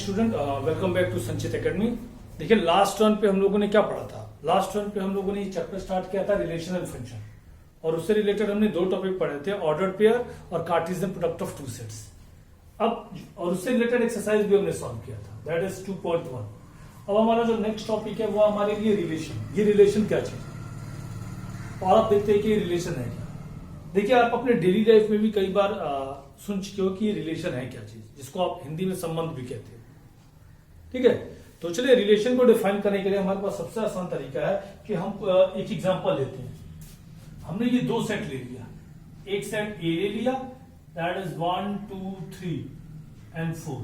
Student, welcome back to संचित academy. देखिए last turn पे हम लोगों ने क्या पढ़ा था। लास्ट टर्न पे हम लोगों ने ये चैप्टर स्टार्ट किया था रिलेशनल फंक्शन, और उससे रिलेटेड हमने दो टॉपिक पढ़े थे, ऑर्डर्ड पेयर और Cartesian product of two sets. अब और उससे रिलेटेड एक्सरसाइज भी हमने सॉल्व किया था, दैट इज 2.1। अब हमारा जो नेक्स्ट टॉपिक है वो हमारे लिए रिलेशन। ये रिलेशन क्या चीज है और आप देखते हैं कि ये रिलेशन है क्या। देखिए आप अपने डेली लाइफ में भी कई बार सुन चुके हो कि ये रिलेशन है क्या चीज, जिसको आप हिंदी में संबंध भी कहते हैं। ठीक है, तो चलिए रिलेशन को डिफाइन करने के लिए हमारे पास सबसे आसान तरीका है कि हम एक एग्जांपल लेते हैं। हमने ये दो सेट ले लिया, एक सेट ए ले लिया, दैट इज 1 2 3 एंड 4,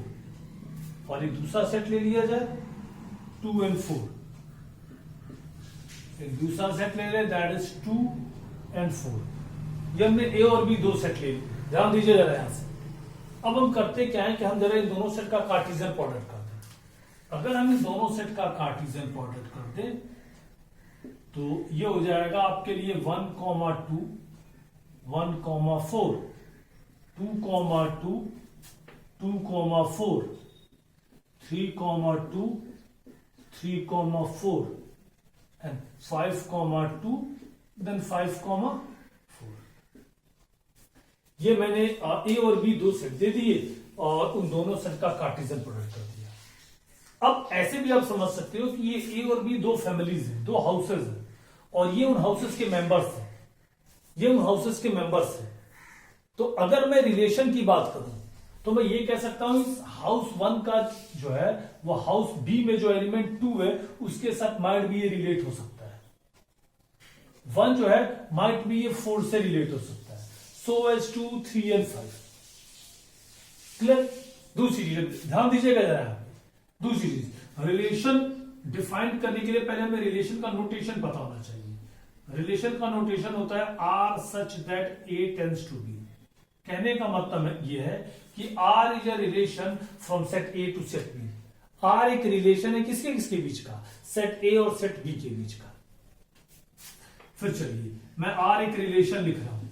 और एक दूसरा सेट ले लिया जाए 2 एंड 4, एक दूसरा सेट ले लें दैट इज 2 एंड 4। ये हमने ए और बी दो सेट ले लिए। ध्यान दीजिए जरा यहां से। अब हम करते क्या है कि हम जरा इन दोनों सेट का कार्टेशियन प्रोडक्ट करते हैं। अगर हम इन दोनों सेट का कार्टेशियन प्रोडक्ट करते तो ये हो जाएगा आपके लिए 1, 2 1, 4 2, 2 2, 4 3, 2 3, 4 and 5, 2 then 5, 4। ये मैंने ए और बी दो सेट दे दिए और उन दोनों सेट का कार्टेशियन प्रोडक्ट कर दिया। अब ऐसे भी आप समझ सकते हो कि ये ए और बी दो फैमिलीज हैं, दो हाउसेज हैं, और ये उन हाउसेज के मेंबर्स हैं, ये उन हाउसेज के मेंबर्स हैं। तो अगर मैं रिलेशन की बात करूं तो मैं ये कह सकता हूं इस हाउस 1 का जो है वो हाउस बी में जो एलिमेंट 2 है उसके साथ माइट भी ये रिलेट हो सकता है। 1 जो है माइट भी ये 4 से रिलेट हो सकता है, so as 2, 3 and 5। क्लियर। दूसरी चीज ध्यान दीजिएगा जरा, दूसरी चीज रिलेशन डिफाइन करने के लिए पहले हमें रिलेशन का नोटेशन पता होना चाहिए। रिलेशन का नोटेशन होता है R such that A tends to B. कहने का मतलब यह है कि R is a relation from set A to set B. R एक रिलेशन है किसके किसके बीच का, सेट ए और सेट बी के बीच का। फिर चलिए मैं आर एक रिलेशन लिख रहा हूं,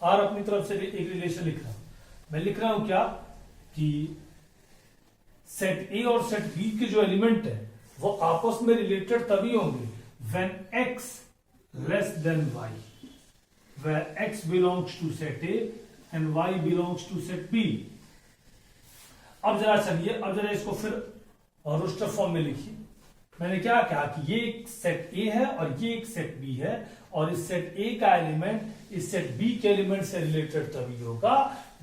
आर अपनी तरफ से एक रिलेशन लिख रहा हूं। मैं लिख रहा हूं क्या कि सेट ए और सेट बी के जो एलिमेंट है वो आपस में रिलेटेड तभी होंगे when x less than y, where x belongs to set A and y belongs to set B। अब जरा चलिए, अब जरा इसको फिर रोस्टर फॉर्म में लिखिए। मैंने क्या कहा कि ये एक सेट ए है और ये एक सेट बी है, और इस सेट ए का एलिमेंट इस सेट बी के एलिमेंट से रिलेटेड तभी होगा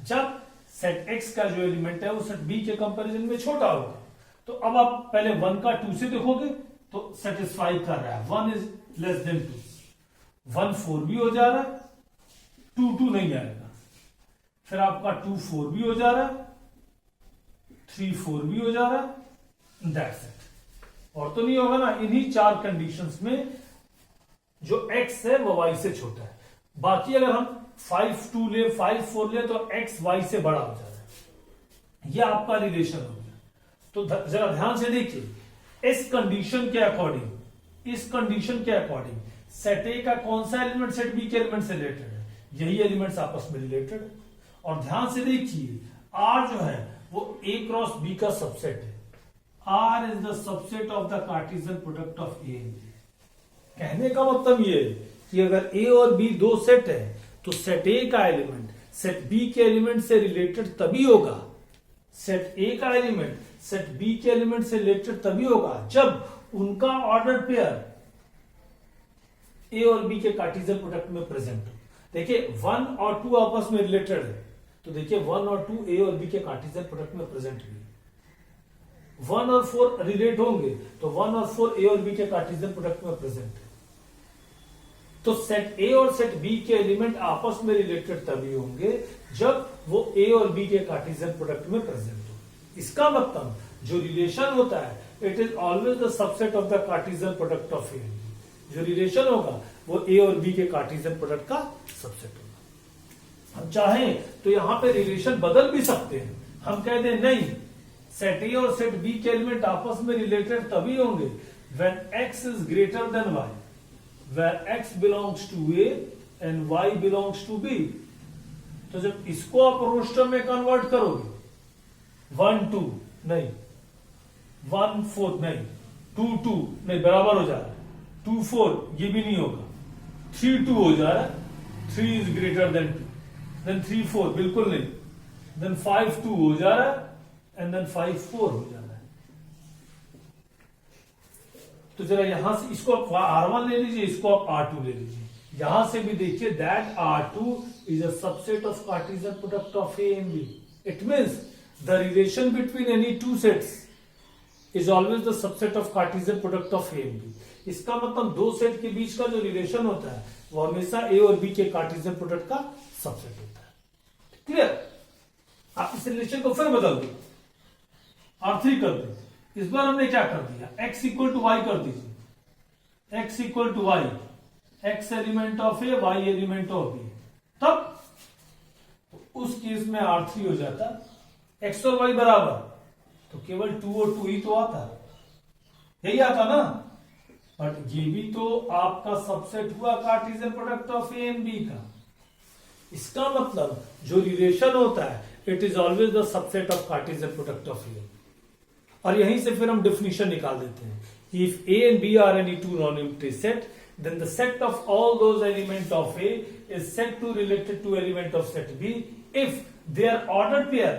जब सेट एक्स का जो एलिमेंट है वो सेट बी के कंपैरिजन में छोटा होगा। तो अब आप पहले 1 का 2 से देखोगे तो सेटिस्फाई कर रहा है, 1 इज लेस देन 2, 1 4 भी हो जा रहा है, 2 2 नहीं आएगा, फिर आपका 2 4 भी हो जा रहा है, 3 4 भी हो जा रहा है, दैट्स इट। और तो नहीं होगा ना। इन्हीं 4 कंडीशंस में जो x है वो y से छोटा है। बाकी अगर हम 5 2 ले, 5 4 ले तो x y से बड़ा हो जाता है। यह आपका रिलेशन हो गया। तो जरा ध्यान से देखिए, इस कंडीशन के अकॉर्डिंग, इस कंडीशन के अकॉर्डिंग सेट ए का कौन सा एलिमेंट सेट बी के एलिमेंट से रिलेटेड है, यही एलिमेंट्स आपस में रिलेटेड है। और ध्यान से देखिए r जो है वो a क्रॉस b का सबसेट है। R is the subset of the Cartesian product of A and B। कहने का मतलब ये है कि अगर A और B दो सेट है तो सेट A का एलिमेंट सेट B के एलिमेंट से रिलेटेड तभी होगा, सेट A का एलिमेंट सेट B के एलिमेंट से रिलेटेड तभी होगा जब उनका ऑर्डर पेयर A और B के कार्टेशियन प्रोडक्ट में प्रेजेंट हो। देखिए 1 और 2 आपस में रिलेटेड है, तो देखिए 1 और 2 A और B के कार्टेशियन प्रोडक्ट में प्रेजेंट हुई। 1 और 4 रिलेट होंगे तो 1 और 4 ए और बी के कार्टेशियन प्रोडक्ट में प्रेजेंट है। तो सेट ए और सेट बी के एलिमेंट आपस में रिलेटेड तभी होंगे जब वो ए और बी के कार्टेशियन प्रोडक्ट में प्रेजेंट हो। इसका मतलब जो रिलेशन होता है it is always the subset of the Cartesian product of A. जो रिलेशन होगा वो ए और बी के कार्टेशियन प्रोडक्ट का सबसेट होगा। हम चाहें तो यहां पे रिलेशन बदल भी सकते हैं। हम कह दें नहीं, सेट ए और सेट बी के एलिमेंट आपस में रिलेटेड तभी होंगे when x is greater than y, where x belongs to A and y belongs to B। तो जब इसको आप रोस्टर में कन्वर्ट करोगे 1 2 नहीं, 1/4 नहीं, 2 नहीं, बराबर हो जा रहा है, 2/4 ये भी नहीं होगा, 3/2 हो जा रहा है, 3 इज ग्रेटर देन 2, देन 3/4 बिल्कुल नहीं, देन 5/2 हो जा रहा है, एंड देन 5/4 हो जा रहा है। तो जरा यहां से इसको आप R1 ले लीजिए, इसको आप R2 ले लीजिए, यहां से भी देखिए that R2 is a subset of Cartesian product of A and B. It means the relation between any two sets is always the subset of Cartesian product of A and B. इसका मतलब दो set के बीच का जो relation होता है वो हमेशा A और B के कार्टेशियन प्रोडक्ट का सबसेट होता है। क्लियर? आप इस रिलेशन को फिर बदल दो, R3 कर दो। इस बार हमने क्या कर दिया, x इक्वल टू वाई कर दीजिए, x equal to y, x element of A, y element of B. तब उस केस में R3 हो जाता x और y बराबर, तो केवल 2 और 2 ही तो आता, यही आता ना। बट ये भी तो आपका सबसेट हुआ Cartesian product of A and B का। इसका मतलब जो रिलेशन होता है it is always the subset of Cartesian product of A. और यहीं से फिर हम डेफिनेशन निकाल देते हैं, if A and B are any two non empty set, then the set of all those elements of A is said to related to element of set B if their ordered pair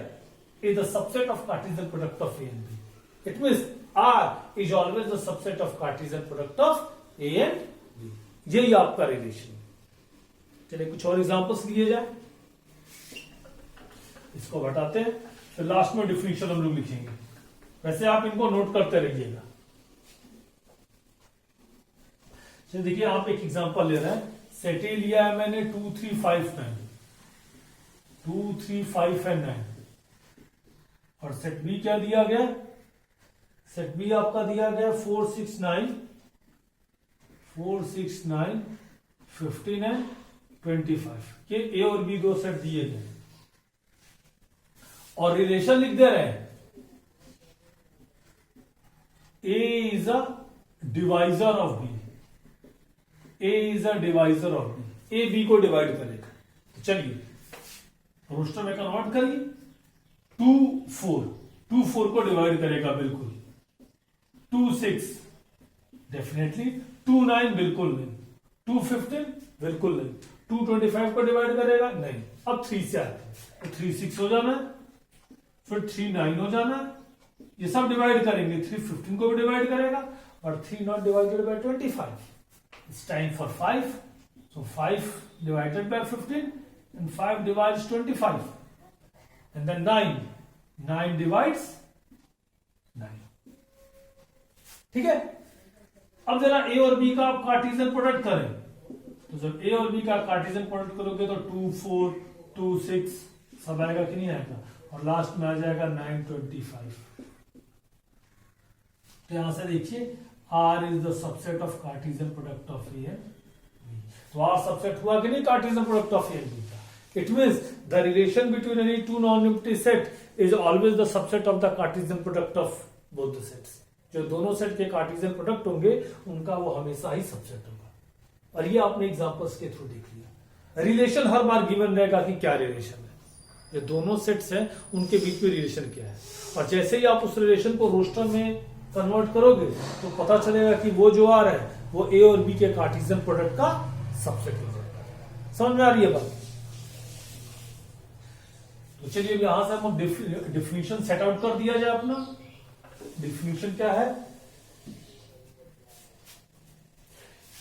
is the subset of Cartesian product of A and B. It means R is always the subset of Cartesian product of A and B. यही आपका relation. चलिए कुछ और examples लिए जाए, इसको हटाते हैं, फिर लास्ट में डिफिनेशन हम लोग लिखेंगे। वैसे आप इनको नोट करते रहिएगा। चलिए देखिए, आप एक एग्जांपल ले रहे हैं, सेट ए लिया है मैंने 2 3 5 9, 2 3 5 एंड 9, और सेट बी क्या दिया गया, सेट बी आपका दिया गया 4 6 9, 4 6 9 15 एंड 25 के ए और बी दो सेट दिए गए, और रिलेशन लिख दे रहे हैं A is a divisor of B, A is a divisor of B, A B को डिवाइड करेगा। तो चलिए रोस्टर में कन्वर्ट करिए, 2 4 को डिवाइड करेगा बिल्कुल, 2 6 डेफिनेटली, 2 9 बिल्कुल नहीं, 2 15 बिल्कुल नहीं, 2 25 को डिवाइड करेगा नहीं। अब 3 से आते हैं, तो 3 6 हो जाना है, फिर 3 9 हो जाना है, ये सब डिवाइड करेंगे, 3 15 को भी डिवाइड करेगा, और 3 not divided by 25। It's time for 5. So 5 divided by 15 and 5 divides 25. And then 9. 9 divides 9. ठीक है? अब जरा A और B का आप कार्टेशियन प्रोडक्ट करें, तो जब A और B का कार्टेशियन प्रोडक्ट करोगे तो 2 4 2 6 सब आएगा कि नहीं आएगा, और लास्ट में आ जाएगा 9 25। तो यहां से देखिए R is the subset of Cartesian product of A and B. तो R subset हुआ कि नहीं Cartesian product of A and B का? It means the relation between any two non-empty set is always the subset of the Cartesian product of both the sets. जो दोनों set के Cartesian product होंगे उनका वो हमेशा ही सबसेट होगा। और ये आपने एग्जांपल्स के थ्रू देख लिया। रिलेशन हर बार गिवन रहेगा कि क्या रिलेशन है, जो दोनों सेट्स हैं उनके बीच में रिलेशन क्या है, और जैसे ही आप उस रिलेशन को रोस्टर में कन्वर्ट करोगे तो पता चलेगा कि वो जो आ रहा है वो ए और बी के कार्टेशियन प्रोडक्ट का सबसेट हो जाएगा। समझ में आ रही है बात? तो चलिए यहां से हम डिफिनीशन सेट आउट कर दिया जाए अपना। डिफिनीशन क्या है,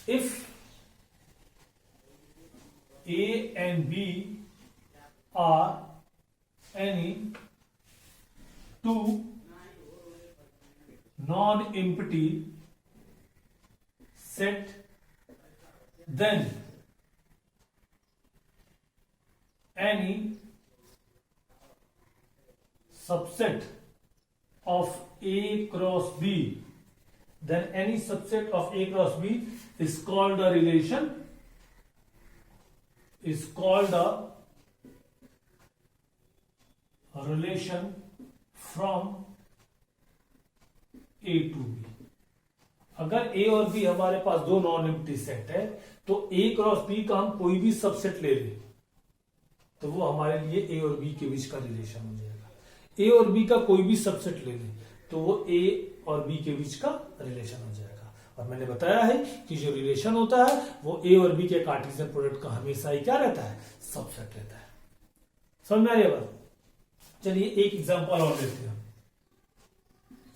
if A and B are any two non-empty set, then any subset of A cross B, then any subset of A cross B is called a relation, is called a relation from A to B। अगर A और B हमारे पास दो non empty set है तो A cross B का हम कोई भी सबसेट ले लें तो वो हमारे लिए A और B के बीच का रिलेशन हो जाएगा। A और B का कोई भी सबसेट ले लें तो वो A और बी के बीच का रिलेशन हो जाएगा। और मैंने बताया है कि जो रिलेशन होता है वो ए और बी के कार्टेशियन प्रोडक्ट का हमेशा ही क्या रहता है, सबसेट रहता है। समझ में आ रही है बात? चलिए एक एग्जांपल और लेते हैं।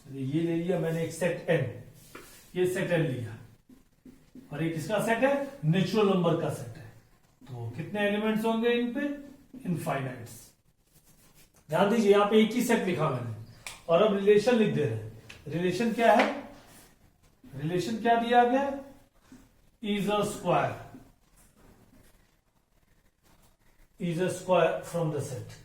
चलिए ये ले लिया मैंने एक सेट एन, ये सेट एन लिया और एक किसका सेट है, नेचुरल नंबर का सेट है। तो कितने एलिमेंट्स होंगे इन पे, इनफाइनाइट्स। ध्यान दीजिए यहां पे एक ही सेट लिखा मैंने और अब रिलेशन लिख दे रहे हैं। रिलेशन क्या है, रिलेशन क्या दिया गया, is a square, is a square from the set.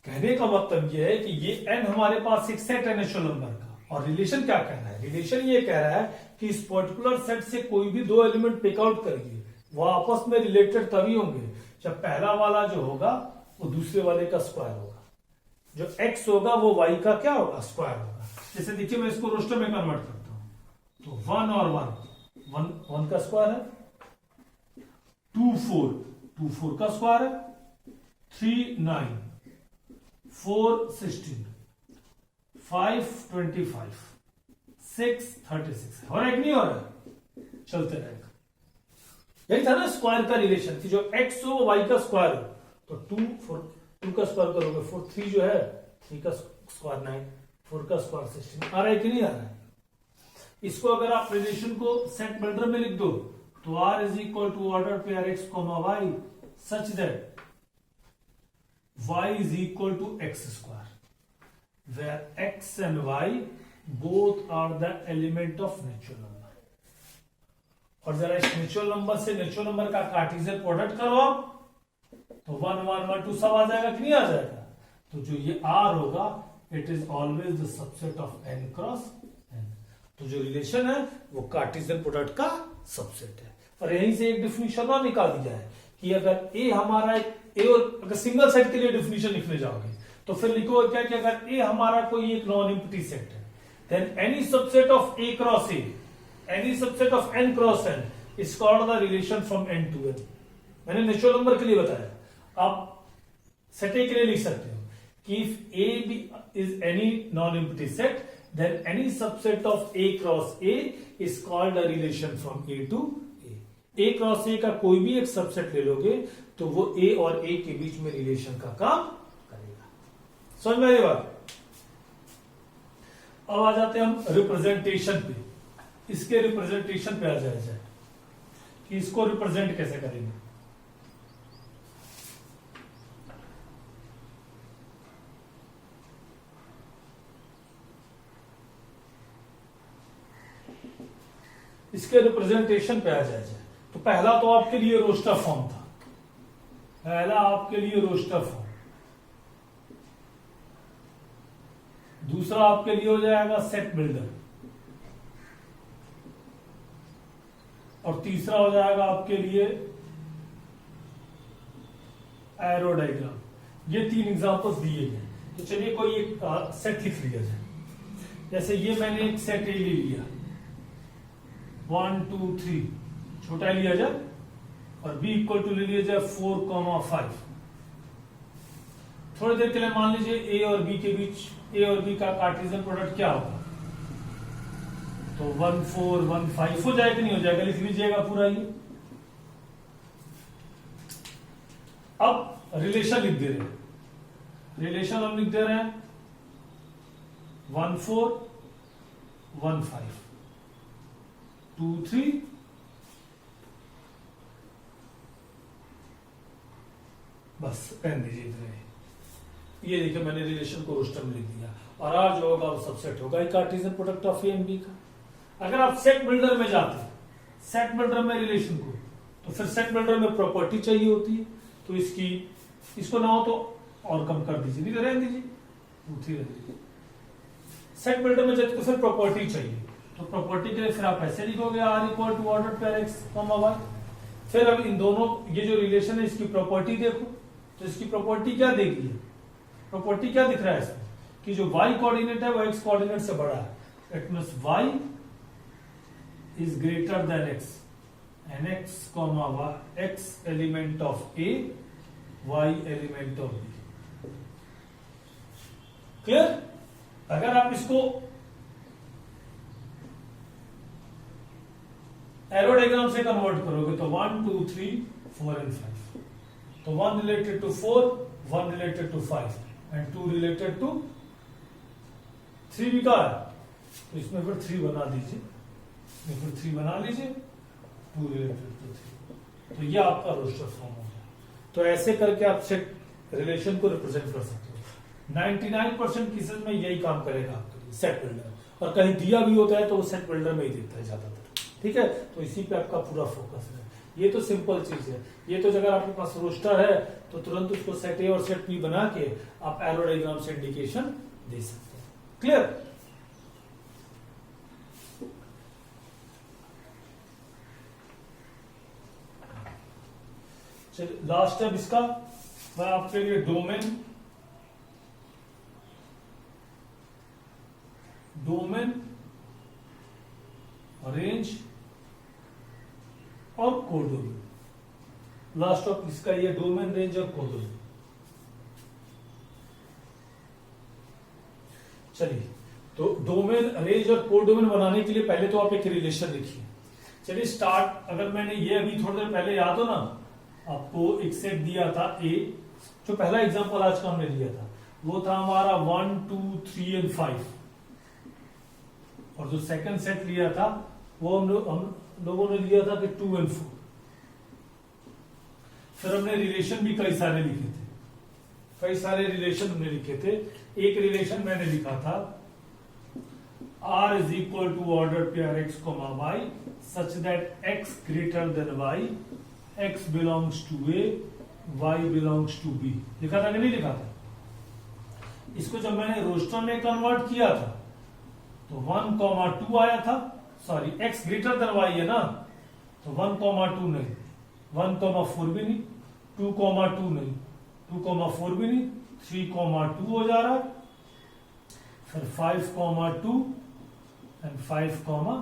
कहने का मतलब यह है कि ये एन हमारे पास एक सेट है नेचुरल नंबर का, और रिलेशन क्या कह रहा है, रिलेशन ये कह रहा है कि इस पर्टिकुलर सेट से कोई भी दो एलिमेंट पिक आउट करिए, वो आपस में रिलेटेड तभी होंगे जब पहला वाला जो होगा वो दूसरे वाले का स्क्वायर होगा, जो x होगा वो y का क्या होगा, स्क्वायर होगा। जैसे देखिए मैं इसको रोस्टर में कन्वर्ट करता हूं, तो 1 और 1 का स्क्वायर है, 2 4 का स्क्वायर है, 3 9 4 16 5 25 6 36 हो रहा है कि नहीं हो रहा है, चलते रहेगा। यही था ना स्क्वायर का रिलेशन कि जो x हो वो y का स्क्वायर हो, तो 2 का स्क्वायर करोगे 4, 3 जो है 3 का स्क्वायर 9, 4 का स्क्वायर 16। आ रहा है कि नहीं आ रहा है? इसको अगर आप रिलेशन को सेट बिल्डर में लिख दो तो r is equal to order pair x comma y सच दैट y is equal to x square, where x and y both are the element of natural number. और जरा इस नेचुरल नंबर से नेचुरल नंबर का कार्टेशियन प्रोडक्ट करो आप, तो 1 1 1 2 सब आ जाएगा कि नहीं आ जाएगा? तो जो ये R होगा it is always the subset of n cross n। तो जो रिलेशन है वो कार्टेशियन प्रोडक्ट का सबसेट है। और यहीं से एक डिफिनीशन और निकाल दिया है कि अगर A हमारा A, और अगर सिंगल सेट के लिए डिफिनीशन लिखने जाओगे तो फिर लिखो क्या कि अगर A हमारा कोई एक नॉन एम्प्टी सेट है, then any subset of A cross A, any subset of n cross n is called the relation from n to n। मैंने नेचुरल नंबर के लिए बताया, आप सेट ए के लिए लिख सकते हो कि if A is any non-empty set, then any subset of A cross A is called a relation from A to A। A cross A का कोई भी एक सबसेट ले लोगे तो वो A और A के बीच में रिलेशन का काम करेगा। समझ में आई बात? अब आ जाते हैं हम रिप्रेजेंटेशन पे। इसके रिप्रेजेंटेशन पे आ जाए कि इसको रिप्रेजेंट कैसे करेंगे। इसके रिप्रेजेंटेशन पे आ जाए तो पहला तो आपके लिए रोस्टर फॉर्म था, पहला आपके लिए रोस्टर फॉर्म, दूसरा आपके लिए हो जाएगा सेट बिल्डर, और तीसरा हो जाएगा आपके लिए एरो डायग्राम। ये 3 एग्जांपल्स दिए गए। तो चलिए कोई एक सेट लिख लिया जाए। जैसे ये मैंने एक सेट ए ले लिया, 1 2 3 छोटा लिया जाए, और b इक्वल टू ले लिया जाए 4 5। थोड़ी देर के लिए मान लीजिए a और b के बीच, a और b का कार्टेशियन प्रोडक्ट क्या होगा, तो 1 4 1 5 हो जाएगा नहीं हो जाएगा, लिख लीजिएगा पूरा ये। अब रिलेशन लिख दे रहे हैं, रिलेशन हम लिख दे रहे हैं 1 4 1 5 2 3 बस रहने दीजिए इतने। ये देखिए मैंने रिलेशन को रोस्टर में लिख दिया, और आर जो होगा वो सबसेट होगा एक cartesian product of A and B का। अगर आप सेट बिल्डर में जाते हैं, सेट बिल्डर में रिलेशन को, तो फिर सेट बिल्डर में प्रॉपर्टी चाहिए होती है, तो इसको ना हो तो और कम कर दीजिए, नहीं तो रहने दीजिए 2 3 रहने दीजिए। सेट बिल्डर में जाते तो फिर प्रॉपर्टी चाहिए, तो प्रॉपर्टी के लिए फिर आप ऐसे लिखोगे R equal to order pair x comma y. फिर अब इन दोनों ये जो रिलेशन है इसकी प्रॉपर्टी देखो, तो इसकी प्रॉपर्टी क्या देगी, प्रॉपर्टी क्या दिख रहा है इसमें कि जो y कोऑर्डिनेट है वो x कोऑर्डिनेट से बड़ा है, it means y is greater than x and x comma y, x element of a, y element of b। Clear? अगर आप इसको एरो डायग्राम से कन्वर्ट करोगे तो 1 2 3 4 एंड 5, तो 1 related to 4, 1 related to 5 and 2 related to 3 भी कहा है, तो इसमें फिर 3 बना दीजिए, इसमें फिर 3 बना लीजिए, 2 रिलेटेड टू 3, तो ये आपका रोस्टर फॉर्म हो गया। तो ऐसे करके आप सेट रिलेशन को रिप्रेजेंट कर सकते हो। 99% केसेस में यही काम करेगा आपके लिए सेट बिल्डर, और कहीं दिया भी होता है तो वो सेट बिल्डर में ही देता है ज्यादातर, ठीक है। तो इसी पे आपका पूरा फोकस है। ये तो सिंपल चीज है। ये तो अगर आपके पास रोस्टर है तो तुरंत उसको सेट ए और सेट बी बना के आप एरो डायग्राम से इंडिकेशन दे सकते हैं। क्लियर? चलिए लास्ट स्टेप इसका मैं आपके लिए डोमेन, रेंज और कोडोमेन। लास्ट ऑफ इसका ये डोमेन, रेंज और कोडोमेन। चलिए तो डोमेन, रेंज और कोडोमेन बनाने के लिए पहले तो आप एक रिलेशन लिखिए। चलिए स्टार्ट, अगर मैंने ये अभी थोड़ी देर पहले याद हो ना, आपको एक सेट दिया था ए, जो पहला एग्जांपल आज का हमने लिया था वो था हमारा 1 2 3 एंड 5, और जो सेकंड सेट लिया था वो हम लोगों ने लिया था कि 2 एंड 4। फिर हमने रिलेशन भी कई सारे लिखे थे, कई सारे रिलेशन हमने लिखे थे। एक रिलेशन मैंने लिखा था R is equal to order pair x, y such that x greater than y, x belongs to A, y belongs to B। लिखा था कि नहीं लिखा था? इसको जब मैंने रोस्टर में कन्वर्ट किया था तो 1, 2 आया था, sorry x greater than y है ना, तो 1, 2 नहीं, 1, 4 भी नहीं, 2, 2 नहीं, 2, 4 भी नहीं, 3, 2 हो जा रहा है, फिर 5, 2 एंड 5, 4।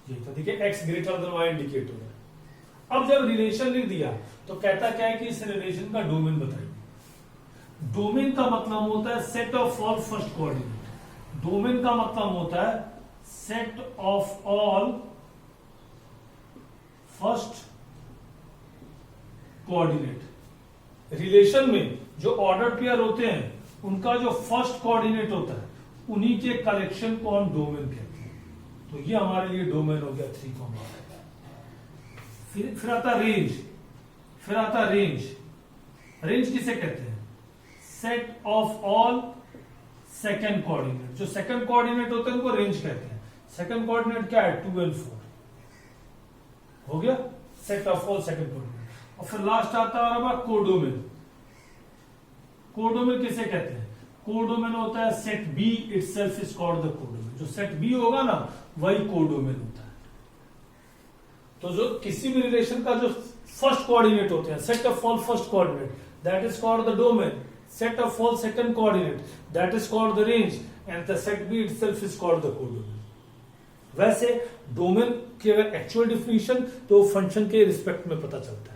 ये तो देखिए x greater than y indicate हो रहा है। अब जब रिलेशन लिख दिया तो कहता क्या है कि इस रिलेशन का डोमेन बताइए। डोमेन का मतलब होता है set of all first coordinate. Domain का मतलब होता है set of all first coordinate. Relation में जो ऑर्डर पेयर होते हैं उनका जो फर्स्ट कोऑर्डिनेट होता है उन्हीं के कलेक्शन को हम डोमेन कहते हैं। तो ये हमारे लिए डोमेन हो गया 3, 5। फिर आता रेंज, फिर आता रेंज। रेंज किसे कहते हैं? Set of all second coordinate. जो सेकंड कोऑर्डिनेट होते हैं उनको रेंज कहते हैं। सेकंड कोऑर्डिनेट क्या है? 2 एंड 4 हो गया set of all second coordinate. और फिर लास्ट आता है कोडोमेन। कोडोमेन किसे कहते हैं? कोडोमेन होता है set B itself is called the codomain. जो सेट बी होगा ना वही कोडोमेन होता है। तो जो किसी भी रिलेशन का जो फर्स्ट कोऑर्डिनेट होते हैं, set of all first coordinate, that is called the domain. Set of all second coordinate, that is called the range, and the set B itself is called the codomain. वैसे domain की अगर actual definition तो function के respect में पता चलता है।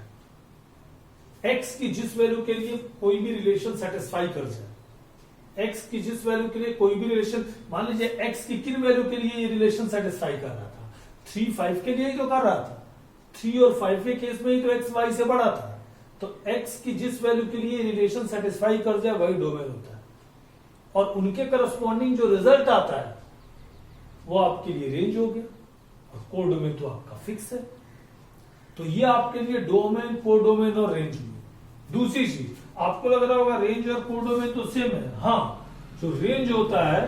X की जिस वैल्यू के लिए कोई भी रिलेशन सेटिस्फाई कर जाए, एक्स की जिस वैल्यू के लिए कोई भी रिलेशन, मान लीजिए एक्स की किन वैल्यू के लिए ये रिलेशन सेटिस्फाई कर रहा था? 3, 5 के लिए ही तो कर रहा था। 3 और 5 के केस में ही तो एक्स वाई से बड़ा था। तो एक्स की जिस वैल्यू के लिए रिलेशन सेटिस्फाई कर जाए वही डोमेन होता है, और उनके करस्पॉन्डिंग जो रिजल्ट आता है वो आपके लिए रेंज हो गया, और कोडोमेन तो आपका फिक्स है। तो ये आपके लिए डोमेन, कोडोमेन और रेंज हुई। दूसरी चीज आपको लग रहा होगा रेंज और कोडोमेन तो सेम है। हाँ, जो रेंज होता है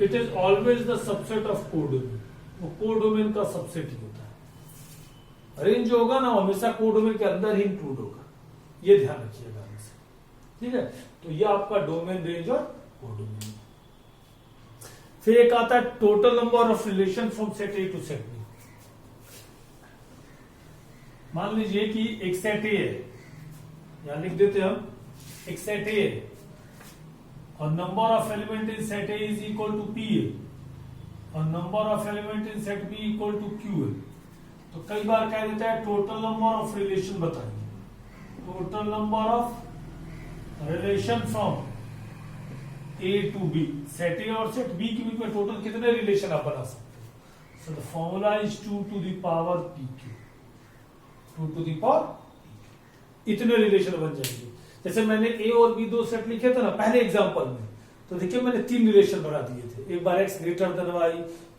it is always the subset of codomain. वो कोडोमेन का सबसेट ही होता है। रेंज जो होगा ना हमेशा कोडोमेन के अंदर ही इंक्लूड होगा, ये ध्यान रखिएगा हमेशा, ठीक है। तो ये आपका डोमेन, रेंज और कोडोमेन। फिर एक आता है total number of relation from set A to set B. मान लीजिए कि एक सेट ए है, यहां लिख देते हैं हम, एक सेट ए है और number of element in set A is equal to P है, और number of element in set B equal to Q है। तो कई बार कह देता है टोटल नंबर ऑफ रिलेशन बताइए। Total number of relation from A to B. Set A और सेट बी के बीच में टोटल कितने रिलेशन आप बना सकते हो? So the formula is 2 to the power pq, 2 to the power pq. इतने रिलेशन बन जाएंगे। जैसे मैंने ए और बी दो सेट लिखे थे ना पहले एग्जांपल में, तो देखिए मैंने 3 रिलेशन बना दिए थे, एक बार x ग्रेटर देन y,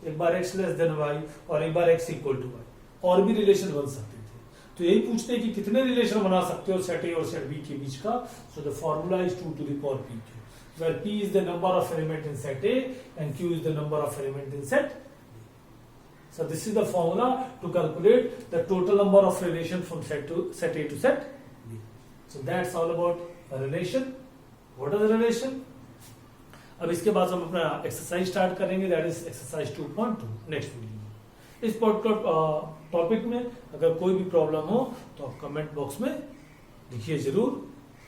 एक बार x लेस देन y और एक बार x इक्वल टू y। और भी रिलेशन बन सकते थे। तो यही पूछते हैं कि कितने रिलेशन बना सकते हो सेट ए और सेट बी के बीच का। So the formula is 2 to the power pq, where p is the number of element in set A and q is the number of element in set B. So this is the formula to calculate the total number of relation from set A to set B. So that's all about a relation. What are the relation? अब इसके बाद हम अपना exercise start करेंगे, that is exercise 2.2 next video में। इस topic में अगर कोई भी प्रॉब्लम हो तो आप कमेंट बॉक्स में लिखिए जरूर।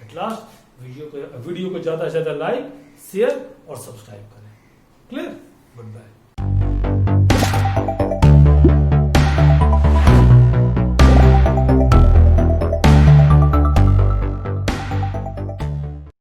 एट लास्ट वीडियो को ज्यादा से ज्यादा लाइक, शेयर और सब्सक्राइब करें। क्लियर? Good bye.